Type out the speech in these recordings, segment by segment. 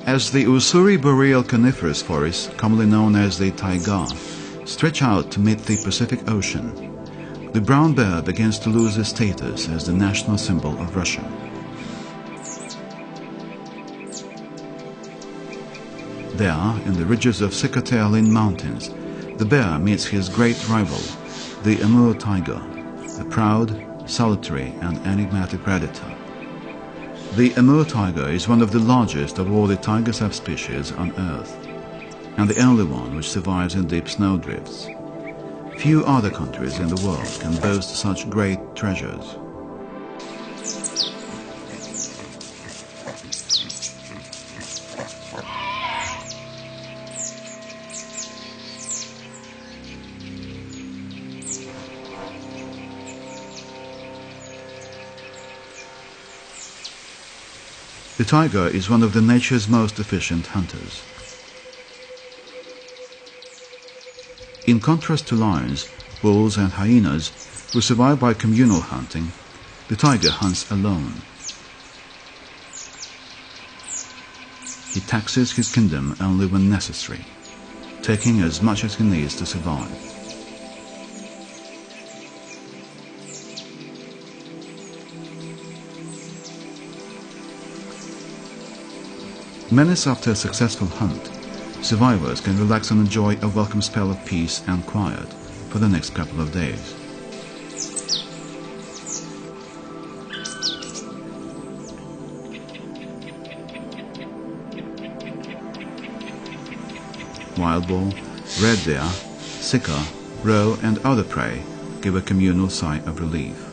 As the Ussuri boreal coniferous forests, commonly known as the taiga, stretch out to meet the Pacific Ocean, the brown bear begins to lose its status as the national symbol of Russia. There, in the ridges of Sakhalin Mountains, the bear meets his great rival, the Amur tiger, a proud, solitary and enigmatic predator. The Amur tiger is one of the largest of all the tiger subspecies on Earth, and the only one which survives in deep snowdrifts. Few other countries in the world can boast such great treasures. The tiger is one of the nature's most efficient hunters. In contrast to lions, wolves and hyenas, who survive by communal hunting, the tiger hunts alone. He taxes his kingdom only when necessary, taking as much as he needs to survive. Minutes after a successful hunt, survivors can relax and enjoy a welcome spell of peace and quiet for the next couple of days. Wild boar, red deer, sika, roe and other prey give a communal sigh of relief.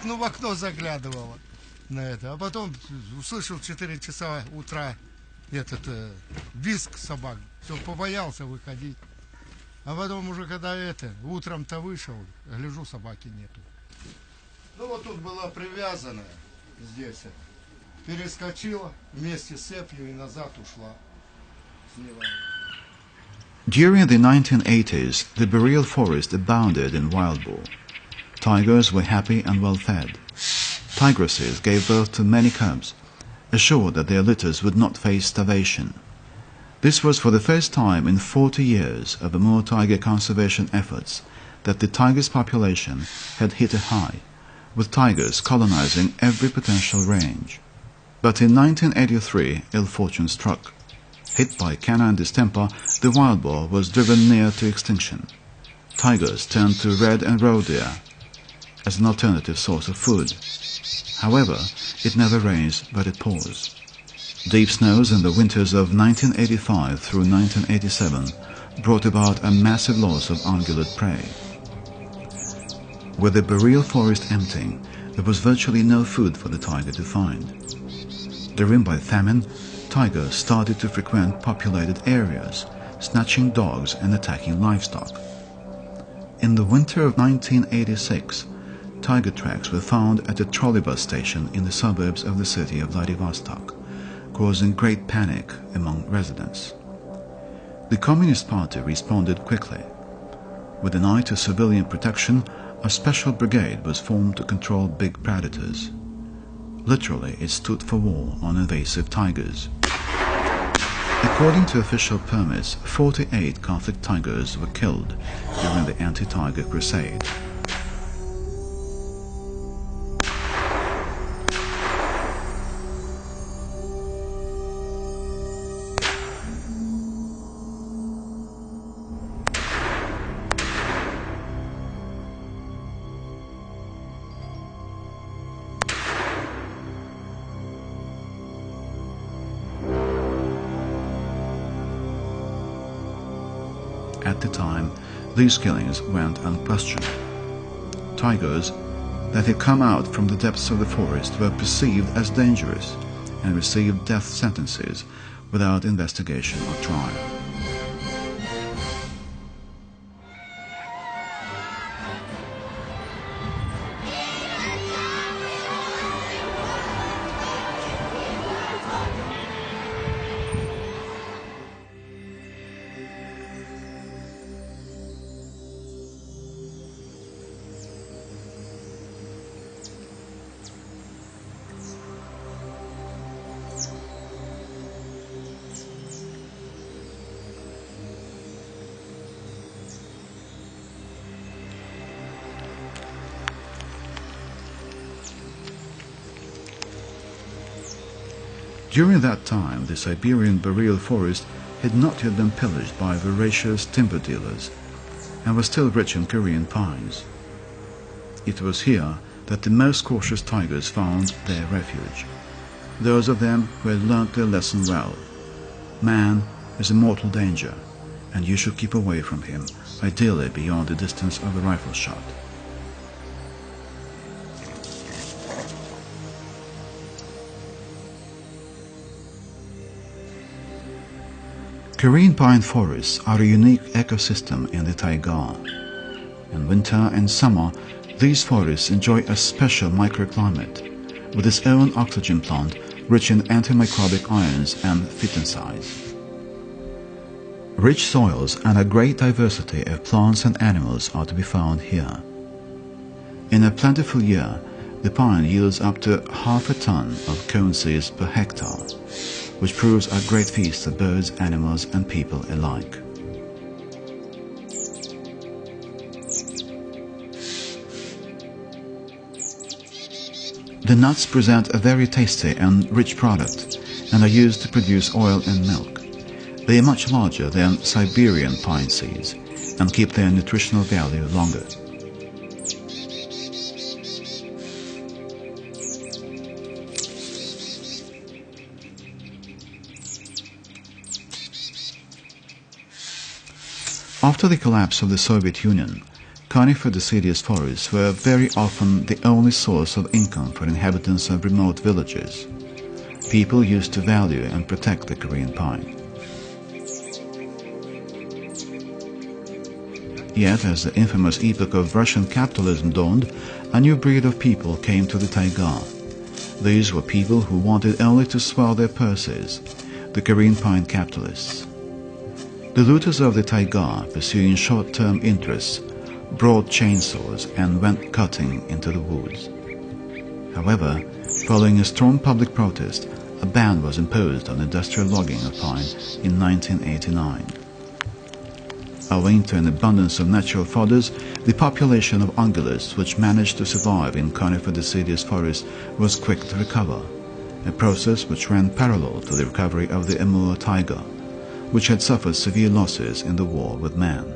Ну, в окно заглядывала на это. А потом услышал в 4 часа утра этот визг собак. Все, побоялся выходить. А потом уже когда утром-то вышел, гляжу, собаки нету. Ну, вот тут была привязана здесь. Перескочила вместе с цепью и назад ушла. During the 1980s, the boreal forest abounded in wild boar. Tigers were happy and well fed. Tigresses gave birth to many cubs, assured that their litters would not face starvation. This was for the first time in 40 years of Amur tiger conservation efforts that the tiger's population had hit a high, with tigers colonizing every potential range. But in 1983, ill fortune struck. Hit by canine distemper, the wild boar was driven near to extinction. Tigers turned to red and roe deer as an alternative source of food. However, it never rains, but it pours. Deep snows in the winters of 1985 through 1987 brought about a massive loss of ungulate prey. With the boreal forest emptying, there was virtually no food for the tiger to find. Driven by famine, tigers started to frequent populated areas, snatching dogs and attacking livestock. In the winter of 1986, tiger tracks were found at a trolleybus station in the suburbs of the city of Vladivostok, causing great panic among residents. The Communist Party responded quickly. With an eye to civilian protection, a special brigade was formed to control big predators. Literally, it stood for war on invasive tigers. According to official permits, 48 conflict tigers were killed during the anti-tiger crusade. At the time, these killings went unquestioned. Tigers that had come out from the depths of the forest were perceived as dangerous and received death sentences without investigation or trial. During that time, the Siberian boreal forest had not yet been pillaged by voracious timber dealers and was still rich in Korean pines. It was here that the most cautious tigers found their refuge, those of them who had learnt their lesson well. Man is a mortal danger, and you should keep away from him, ideally beyond the distance of a rifle shot. Korean pine forests are a unique ecosystem in the taiga. In winter and summer, these forests enjoy a special microclimate, with its own oxygen plant rich in antimicrobic ions and phytoncides. Rich soils and a great diversity of plants and animals are to be found here. In a plentiful year, the pine yields up to half a ton of cone seeds per hectare, which proves a great feast for birds, animals, and people alike. The nuts present a very tasty and rich product and are used to produce oil and milk. They are much larger than Siberian pine seeds and keep their nutritional value longer. After the collapse of the Soviet Union, conifer deciduous forests were very often the only source of income for inhabitants of remote villages. People used to value and protect the Korean pine. Yet, as the infamous epoch of Russian capitalism dawned, a new breed of people came to the taiga. These were people who wanted only to swell their purses, the Korean pine capitalists. The looters of the taiga, pursuing short-term interests, brought chainsaws and went cutting into the woods. However, following a strong public protest, a ban was imposed on industrial logging of pine in 1989. Owing to an abundance of natural fodders, the population of ungulates which managed to survive in conifer deciduous forests was quick to recover, a process which ran parallel to the recovery of the Amur taiga, which had suffered severe losses in the war with man.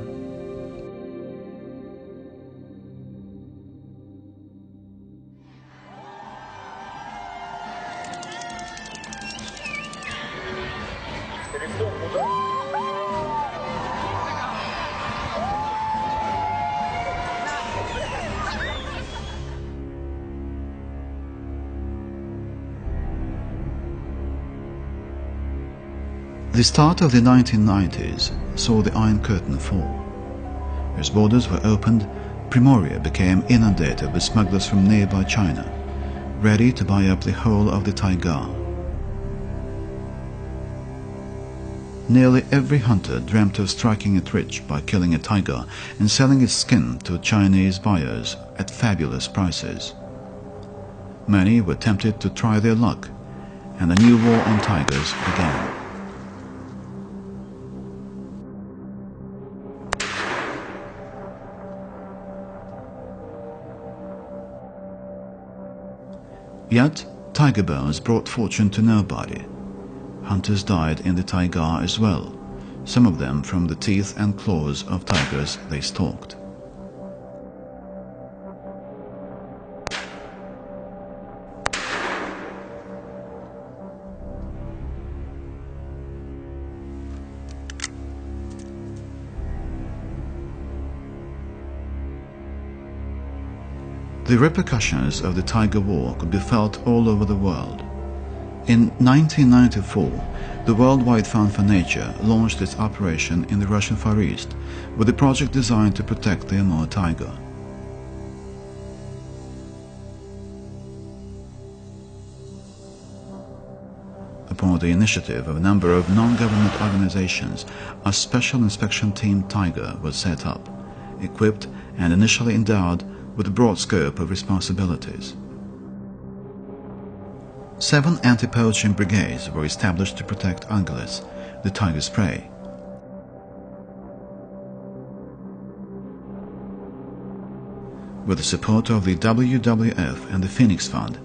The start of the 1990s saw the Iron Curtain fall. As borders were opened, Primoria became inundated with smugglers from nearby China, ready to buy up the whole of the taiga. Nearly every hunter dreamt of striking it rich by killing a tiger and selling its skin to Chinese buyers at fabulous prices. Many were tempted to try their luck, and a new war on tigers began. Yet, tiger bones brought fortune to nobody. Hunters died in the taiga as well, some of them from the teeth and claws of tigers they stalked. The repercussions of the Tiger War could be felt all over the world. In 1994, the Worldwide Fund for Nature launched its operation in the Russian Far East with a project designed to protect the Amur tiger. Upon the initiative of a number of non-government organizations, a special inspection team Tiger was set up, equipped and initially endowed with a broad scope of responsibilities. 7 anti-poaching brigades were established to protect ungulates, the tiger's prey. With the support of the WWF and the Phoenix Fund,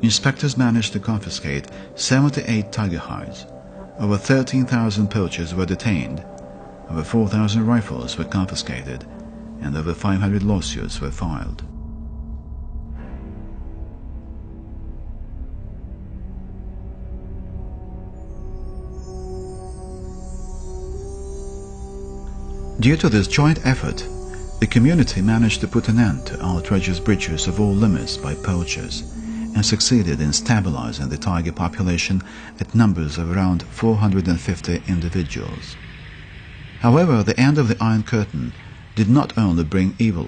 inspectors managed to confiscate 78 tiger hides. Over 13,000 poachers were detained, over 4,000 rifles were confiscated, and over 500 lawsuits were filed. Due to this joint effort, the community managed to put an end to outrageous breaches of all limits by poachers and succeeded in stabilizing the tiger population at numbers of around 450 individuals. However, the end of the Iron Curtain did not only bring evil,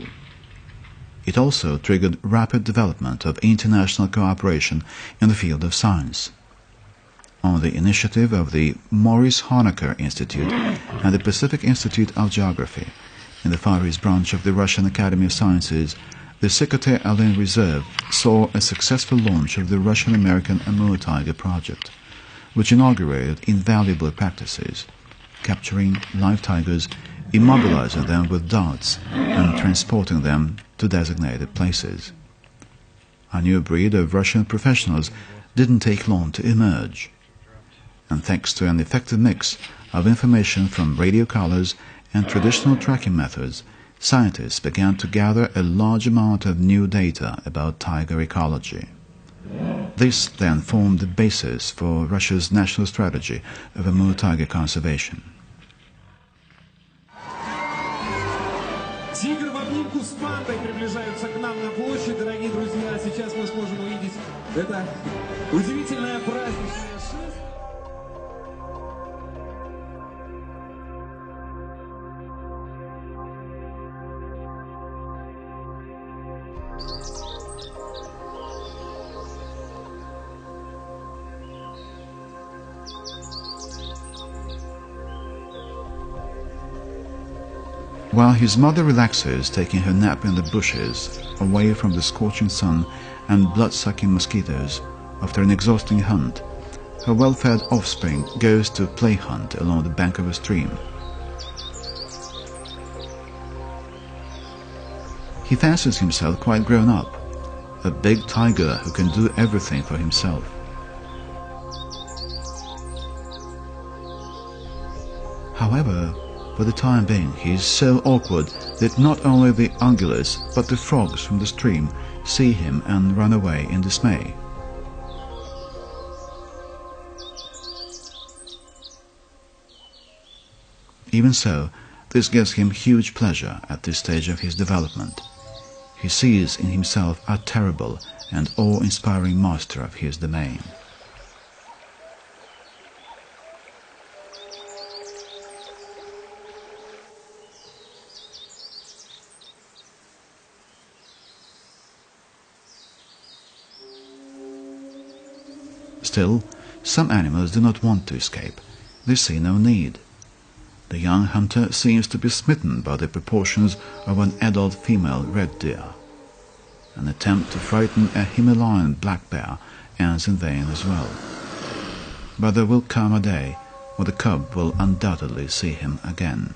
it also triggered rapid development of international cooperation in the field of science. On the initiative of the Maurice Honecker Institute and the Pacific Institute of Geography, in the Far East branch of the Russian Academy of Sciences, the Secretary-Alin Reserve saw a successful launch of the Russian-American Amur Tiger project, which inaugurated invaluable practices, capturing live tigers, immobilizing them with darts, and transporting them to designated places. A new breed of Russian professionals didn't take long to emerge, and thanks to an effective mix of information from radio collars and traditional tracking methods, scientists began to gather a large amount of new data about tiger ecology. This then formed the basis for Russia's national strategy of Amur tiger conservation. Тигр в обнимку с пандой приближаются к нам на площадь, дорогие друзья. Сейчас мы сможем увидеть это удивительное праздничное шествие. While his mother relaxes, taking her nap in the bushes, away from the scorching sun and blood-sucking mosquitoes, after an exhausting hunt, her well-fed offspring goes to play hunt along the bank of a stream. He fancies himself quite grown up, a big tiger who can do everything for himself. However, for the time being, he is so awkward that not only the ungulates but the frogs from the stream see him and run away in dismay. Even so, this gives him huge pleasure at this stage of his development. He sees in himself a terrible and awe-inspiring master of his domain. Still, some animals do not want to escape. They see no need. The young hunter seems to be smitten by the proportions of an adult female red deer. An attempt to frighten a Himalayan black bear ends in vain as well. But there will come a day when the cub will undoubtedly see him again.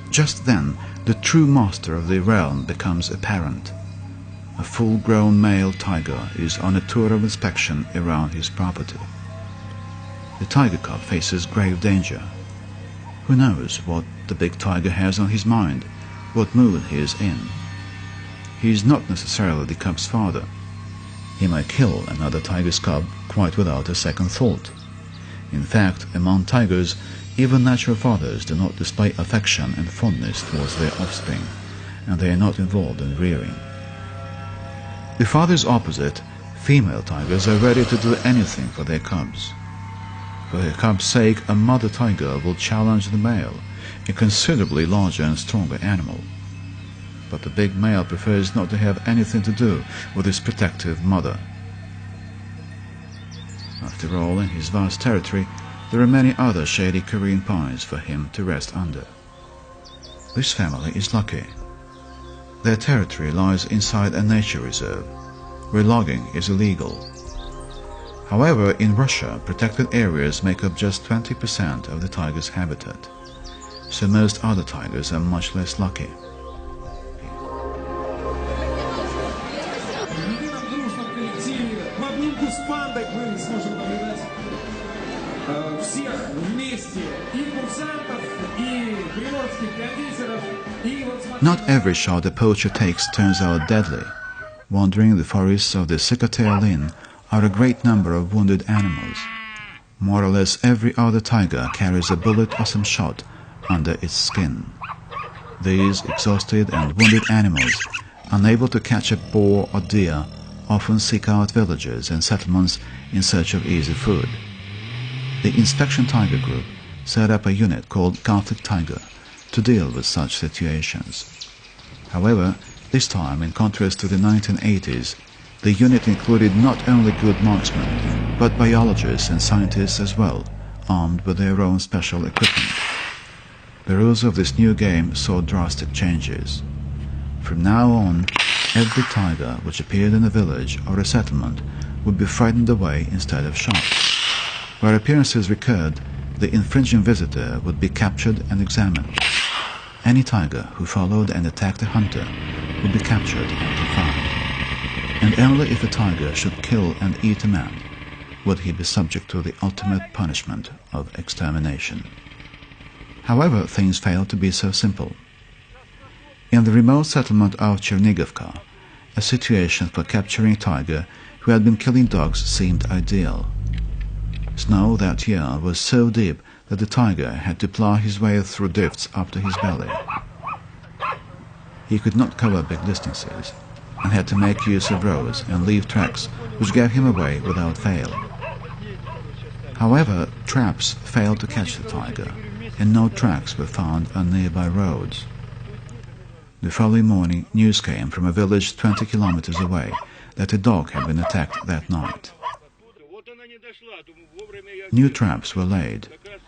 Just then, the true master of the realm becomes apparent. A full-grown male tiger is on a tour of inspection around his property. The tiger cub faces grave danger. Who knows what the big tiger has on his mind, what mood he is in. He is not necessarily the cub's father. He might kill another tiger's cub quite without a second thought. In fact, among tigers, even natural fathers do not display affection and fondness towards their offspring, and they are not involved in rearing. The father's opposite, female tigers are ready to do anything for their cubs. For her cub's sake, a mother tiger will challenge the male, a considerably larger and stronger animal. But the big male prefers not to have anything to do with his protective mother. After all, in his vast territory, there are many other shady Korean pines for him to rest under. This family is lucky. Their territory lies inside a nature reserve, where logging is illegal. However, in Russia, protected areas make up just 20% of the tiger's habitat, so most other tigers are much less lucky. Not every shot a poacher takes turns out deadly. Wandering the forests of the Sikatae are a great number of wounded animals. More or less every other tiger carries a bullet or some shot under its skin. These exhausted and wounded animals, unable to catch a boar or deer, often seek out villages and settlements in search of easy food. The Inspection Tiger Group set up a unit called Conflict Tiger to deal with such situations. However, this time, in contrast to the 1980s, the unit included not only good marksmen, but biologists and scientists as well, armed with their own special equipment. The rules of this new game saw drastic changes. From now on, every tiger which appeared in a village or a settlement would be frightened away instead of shot. Where appearances recurred, the infringing visitor would be captured and examined. Any tiger who followed and attacked a hunter would be captured and confined. And only if a tiger should kill and eat a man would he be subject to the ultimate punishment of extermination. However, things failed to be so simple. In the remote settlement of Chernigovka, a situation for capturing a tiger who had been killing dogs seemed ideal. Snow that year was so deep that the tiger had to plow his way through drifts up to his belly. He could not cover big distances, and had to make use of roads and leave tracks which gave him away without fail. However, traps failed to catch the tiger, and no tracks were found on nearby roads. The following morning, news came from a village 20 kilometers away that a dog had been attacked that night. New traps were laid,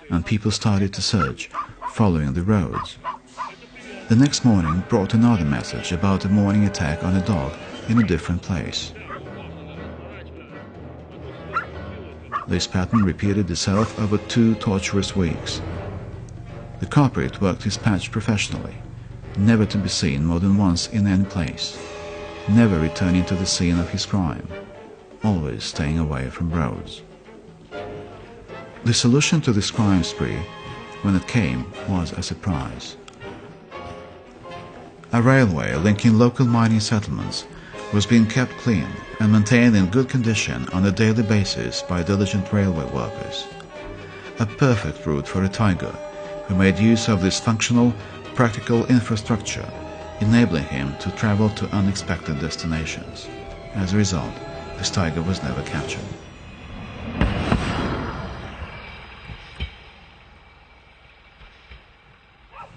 and people started to search, following the roads. The next morning brought another message about a morning attack on a dog in a different place. This pattern repeated itself over 2 torturous weeks. The culprit worked his patch professionally, never to be seen more than once in any place, never returning to the scene of his crime, always staying away from roads. The solution to this crime spree, when it came, was a surprise. A railway linking local mining settlements was being kept clean and maintained in good condition on a daily basis by diligent railway workers. A perfect route for a tiger who made use of this functional, practical infrastructure, enabling him to travel to unexpected destinations. As a result, this tiger was never captured.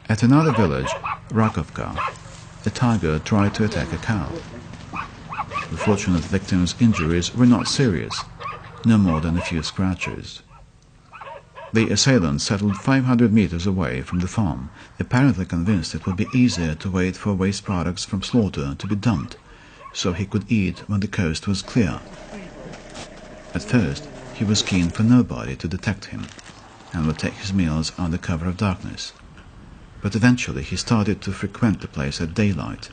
At another village, Rakovka, a tiger tried to attack a cow. The fortunate victim's injuries were not serious, no more than a few scratches. The assailant settled 500 meters away from the farm, apparently convinced it would be easier to wait for waste products from slaughter to be dumped, so he could eat when the coast was clear. At first, he was keen for nobody to detect him, and would take his meals under cover of darkness. But eventually he started to frequent the place at daylight.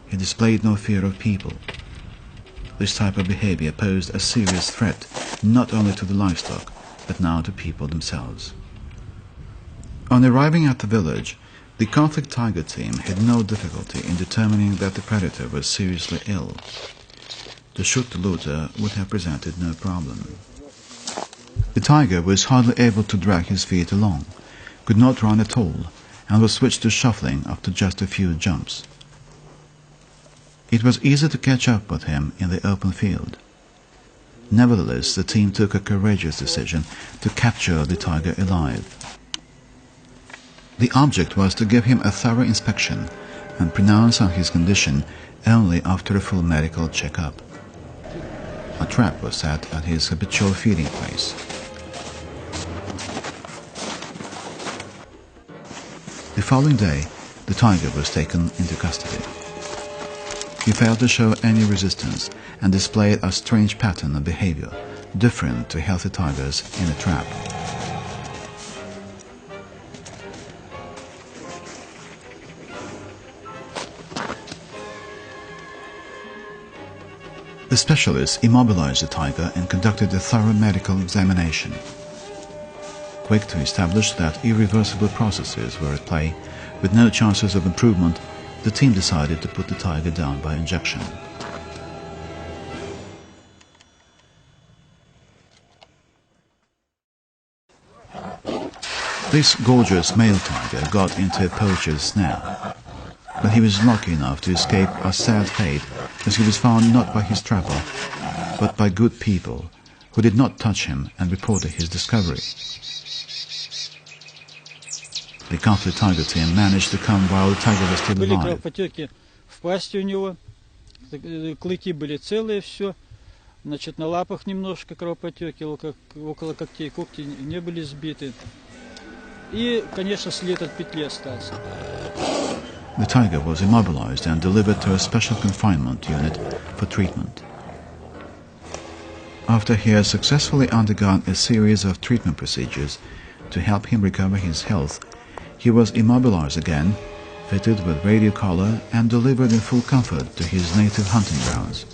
He displayed no fear of people. This type of behavior posed a serious threat not only to the livestock, but now to people themselves. On arriving at the village, the Conflict Tiger team had no difficulty in determining that the predator was seriously ill. To shoot the looter would have presented no problem. The tiger was hardly able to drag his feet along, could not run at all, and was switched to shuffling after just a few jumps. It was easy to catch up with him in the open field. Nevertheless, the team took a courageous decision to capture the tiger alive. The object was to give him a thorough inspection and pronounce on his condition only after a full medical check-up. A trap was set at his habitual feeding place. The following day, the tiger was taken into custody. He failed to show any resistance and displayed a strange pattern of behavior, different to healthy tigers in a trap. The specialists immobilized the tiger and conducted a thorough medical examination. Quick to establish that irreversible processes were at play, with no chances of improvement, the team decided to put the tiger down by injection. This gorgeous male tiger got into a poacher's snare, but he was lucky enough to escape a sad fate, as he was found not by his trapper, but by good people, who did not touch him and reported his discovery. The country tiger team managed to come while the tiger was still Были alive. кровопотеки в пасти у него, клыки были целые, все. Значит, на лапах немножко кровопотеки, около когтей, когти не были сбиты. И, конечно, след от петли остался. The tiger was immobilized and delivered to a special confinement unit for treatment. After he had successfully undergone a series of treatment procedures to help him recover his health, he was immobilized again, fitted with radio collar, and delivered in full comfort to his native hunting grounds.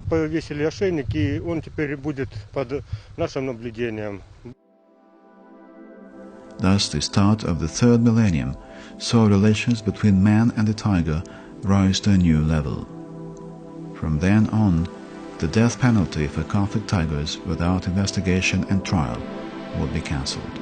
Повесили ошейник, и он теперь будет под нашим наблюдением. Thus, the start of the third millennium saw relations between man and the tiger rise to a new level. From then on, the death penalty for conflict tigers without investigation and trial would be cancelled.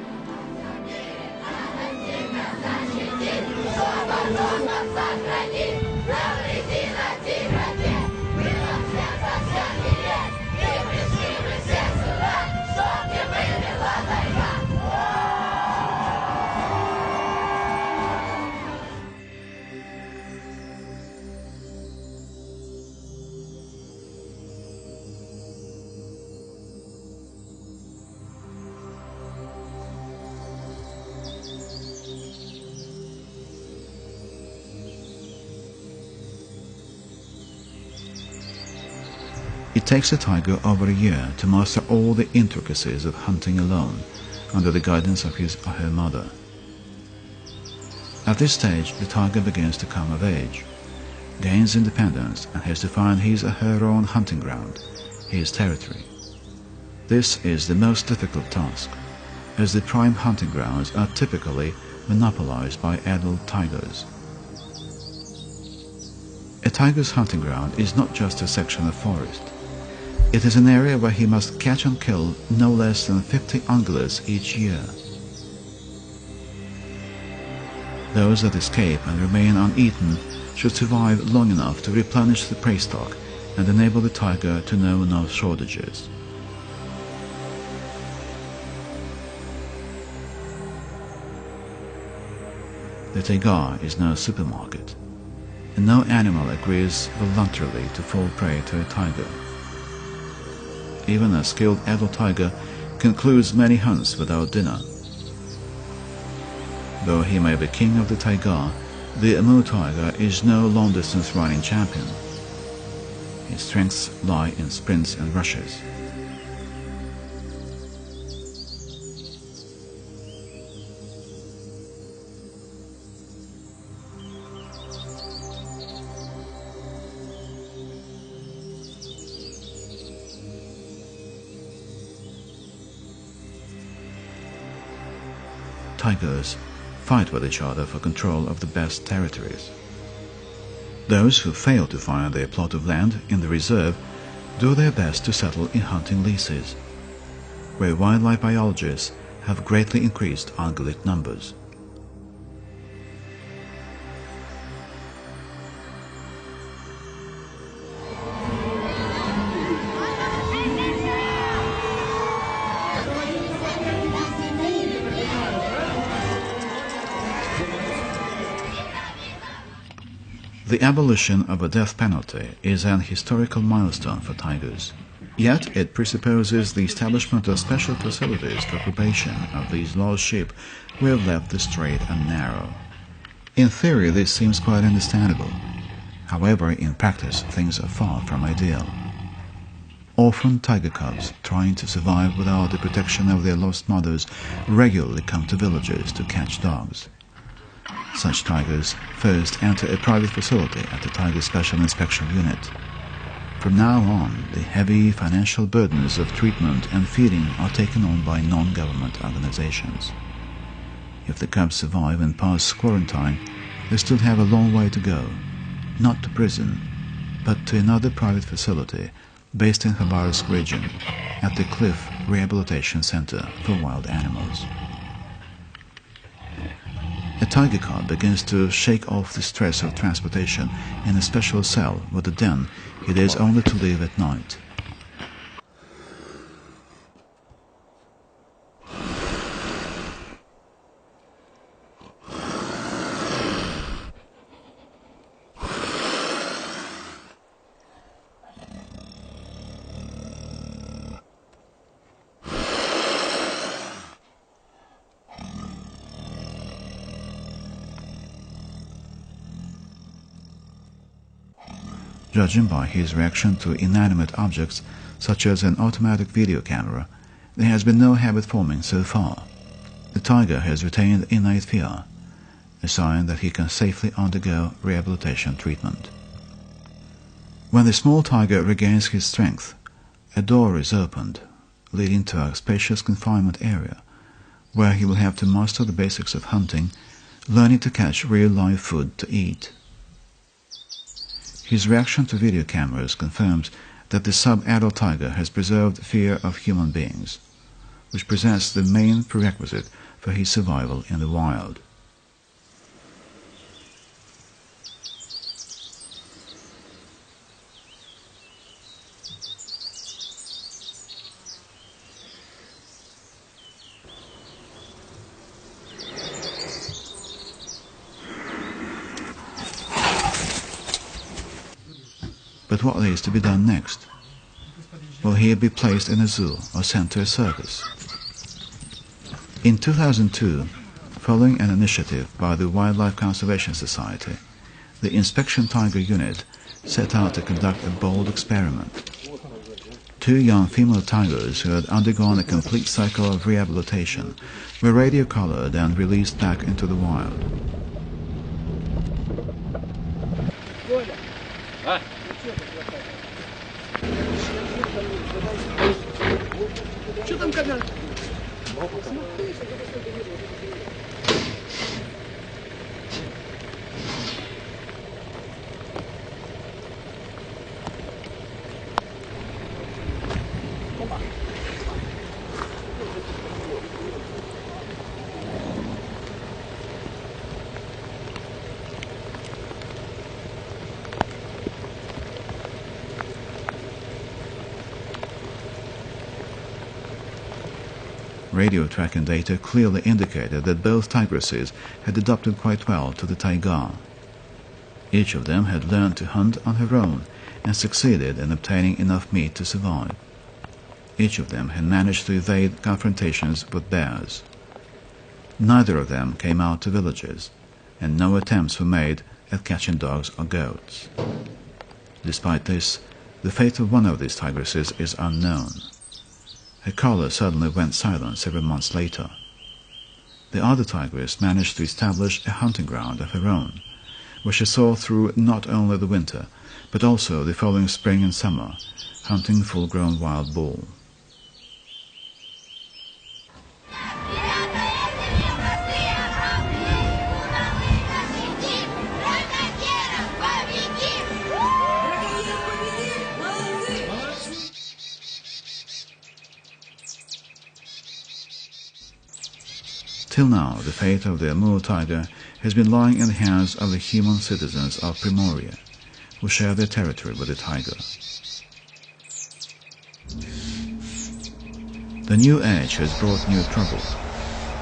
It takes a tiger over a year to master all the intricacies of hunting alone, under the guidance of his or her mother. At this stage, the tiger begins to come of age, gains independence, and has to find his or her own hunting ground, his territory. This is the most difficult task, as the prime hunting grounds are typically monopolized by adult tigers. A tiger's hunting ground is not just a section of forest. It is an area where he must catch and kill no less than 50 ungulates each year. Those that escape and remain uneaten should survive long enough to replenish the prey stock and enable the tiger to know no shortages. The taiga is no supermarket, and no animal agrees voluntarily to fall prey to a tiger. Even a skilled adult tiger concludes many hunts without dinner. Though he may be king of the taiga, the Amu tiger is no long-distance running champion. his strengths lie in sprints and rushes. Tigers fight with each other for control of the best territories. Those who fail to find their plot of land in the reserve do their best to settle in hunting leases, where wildlife biologists have greatly increased ungulate numbers. The abolition of a death penalty is an historical milestone for tigers. Yet it presupposes the establishment of special facilities for probation of these lost sheep who have left the straight and narrow. In theory, this seems quite understandable. However, in practice, things are far from ideal. Orphan tiger cubs trying to survive without the protection of their lost mothers regularly come to villages to catch dogs. Such tigers first enter a private facility at the Tiger Special Inspection Unit. From now on, the heavy financial burdens of treatment and feeding are taken on by non-government organizations. If the cubs survive and pass quarantine, they still have a long way to go, not to prison, but to another private facility based in Khabarovsk region at the Cliff Rehabilitation Center for Wild Animals. A tiger cub begins to shake off the stress of transportation in a special cell with a den it is only to leave at night. Judging by his reaction to inanimate objects, such as an automatic video camera, there has been no habit forming so far. The tiger has retained innate fear, a sign that he can safely undergo rehabilitation treatment. When the small tiger regains his strength, a door is opened, leading to a spacious confinement area, where he will have to master the basics of hunting, learning to catch real live food to eat. His reaction to video cameras confirms that the sub-adult tiger has preserved fear of human beings, which presents the main prerequisite for his survival in the wild. But what is to be done next? Will he be placed in a zoo or sent to a circus? In 2002, following an initiative by the Wildlife Conservation Society, the Inspection Tiger Unit set out to conduct a bold experiment. 2 young female tigers who had undergone a complete cycle of rehabilitation were radio-collared and released back into the wild. Radio tracking data clearly indicated that both tigresses had adapted quite well to the taiga. Each of them had learned to hunt on her own and succeeded in obtaining enough meat to survive. Each of them had managed to evade confrontations with bears. Neither of them came out to villages, and no attempts were made at catching dogs or goats. Despite this, The fate of one of these tigresses is unknown. Her collar suddenly went silent several months later. The other tigress managed to establish a hunting ground of her own, where she saw through not only the winter, but also the following spring and summer, hunting full-grown wild boar. Till now, the fate of the Amur tiger has been lying in the hands of the human citizens of Primoria, who share their territory with the tiger. The new age has brought new trouble.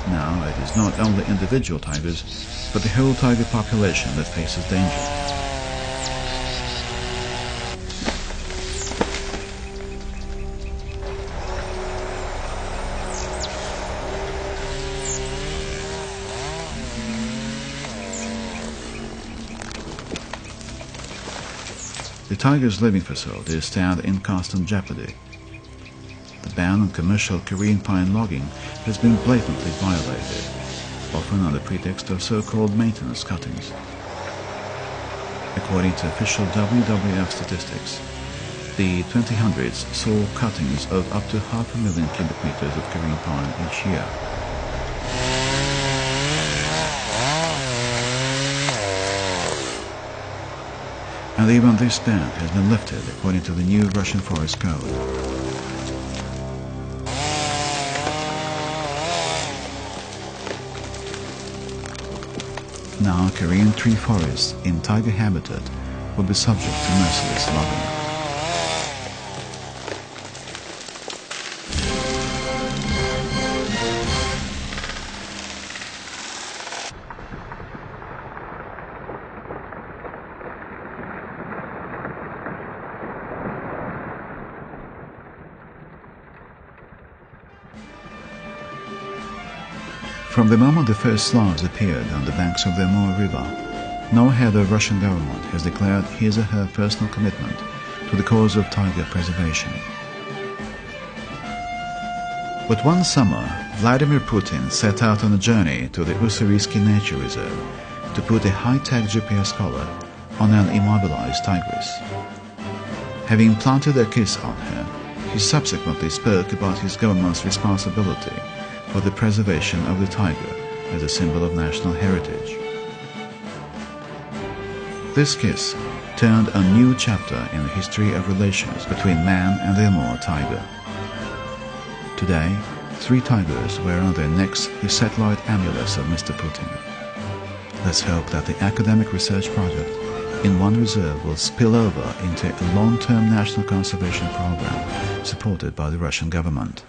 Now it is not only individual tigers, but the whole tiger population that faces danger. The tiger's living facilities stand in constant jeopardy. The ban on commercial Korean pine logging has been blatantly violated, often on the pretext of so-called maintenance cuttings. According to official WWF statistics, the 2000s saw cuttings of up to 500,000 cubic meters of Korean pine each year. And even this ban has been lifted according to the new Russian Forest Code. Now Korean tree forests in tiger habitat will be subject to merciless logging. From the moment the first Slavs appeared on the banks of the Amur River, no head of Russian government has declared his or her personal commitment to the cause of tiger preservation. But one summer, Vladimir Putin set out on a journey to the Ussuriysky Nature Reserve to put a high-tech GPS collar on an immobilized tigress. Having planted a kiss on her, he subsequently spoke about his government's responsibility for the preservation of the tiger as a symbol of national heritage. This kiss turned a new chapter in the history of relations between man and the Amur tiger. Today, 3 tigers wear on their necks the satellite amulets of Mr. Putin. Let's hope that the academic research project in one reserve will spill over into a long-term national conservation program supported by the Russian government.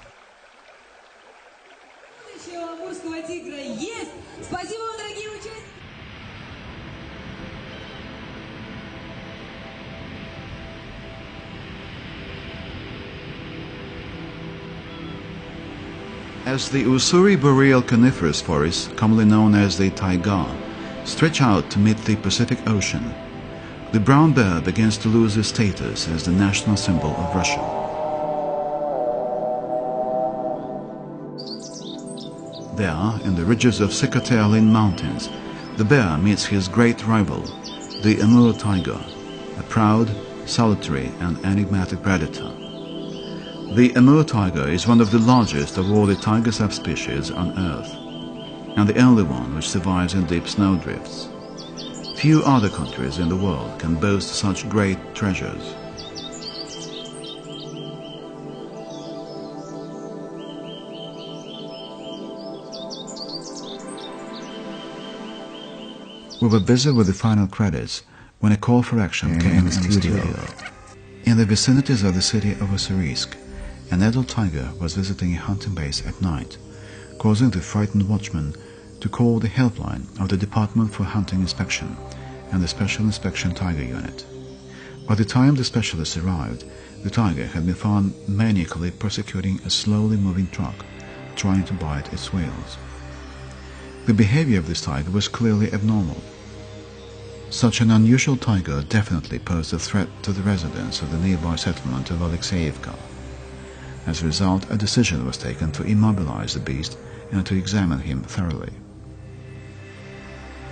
As the Ussuri boreal coniferous forests, commonly known as the taiga, stretch out to meet the Pacific Ocean, the brown bear begins to lose its status as the national symbol of Russia. There, in the ridges of Sikhote-Alin Mountains, the bear meets his great rival, the Amur tiger, a proud, solitary and enigmatic predator. The Amur tiger is one of the largest of all the tiger subspecies on Earth, and the only one which survives in deep snowdrifts. Few other countries in the world can boast such great treasures. We were busy with the final credits when a call for action came in the studio. In the vicinities of the city of Ussurisk, an adult tiger was visiting a hunting base at night, causing the frightened watchman to call the helpline of the Department for Hunting Inspection and the Special Inspection Tiger Unit. By the time the specialists arrived, the tiger had been found maniacally persecuting a slowly moving truck, trying to bite its wheels. The behavior of this tiger was clearly abnormal. Such an unusual tiger definitely posed a threat to the residents of the nearby settlement of Alexeyevka. As a result, a decision was taken to immobilize the beast and to examine him thoroughly.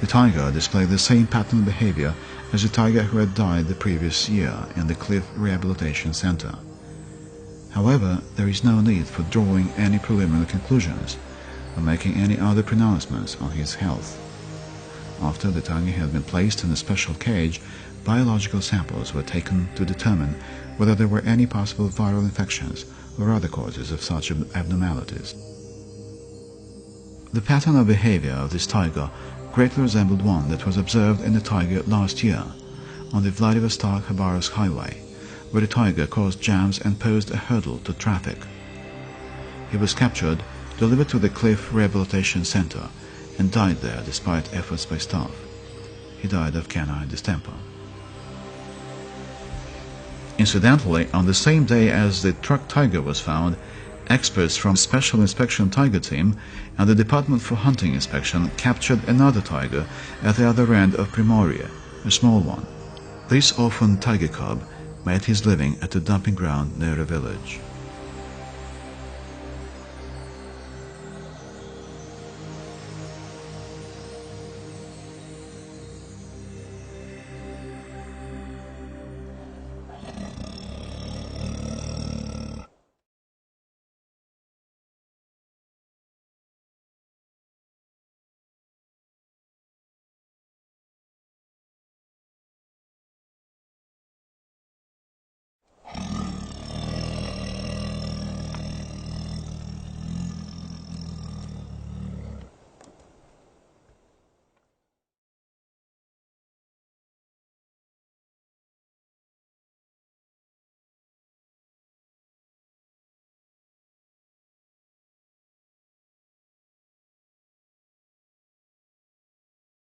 The tiger displayed the same pattern of behavior as the tiger who had died the previous year in the Cliff Rehabilitation Center. However, there is no need for drawing any preliminary conclusions or making any other pronouncements on his health. After the tiger had been placed in a special cage, biological samples were taken to determine whether there were any possible viral infections or other causes of such abnormalities. The pattern of behavior of this tiger greatly resembled one that was observed in the tiger last year on the Vladivostok-Khabarovsk highway, where the tiger caused jams and posed a hurdle to traffic. He was captured, delivered to the Cliff Rehabilitation Center, and died there despite efforts by staff. He died of canine distemper. Incidentally, on the same day as the truck tiger was found, experts from Special Inspection Tiger Team and the Department for Hunting Inspection captured another tiger at the other end of Primorie, a small one. This orphan tiger cub made his living at a dumping ground near a village.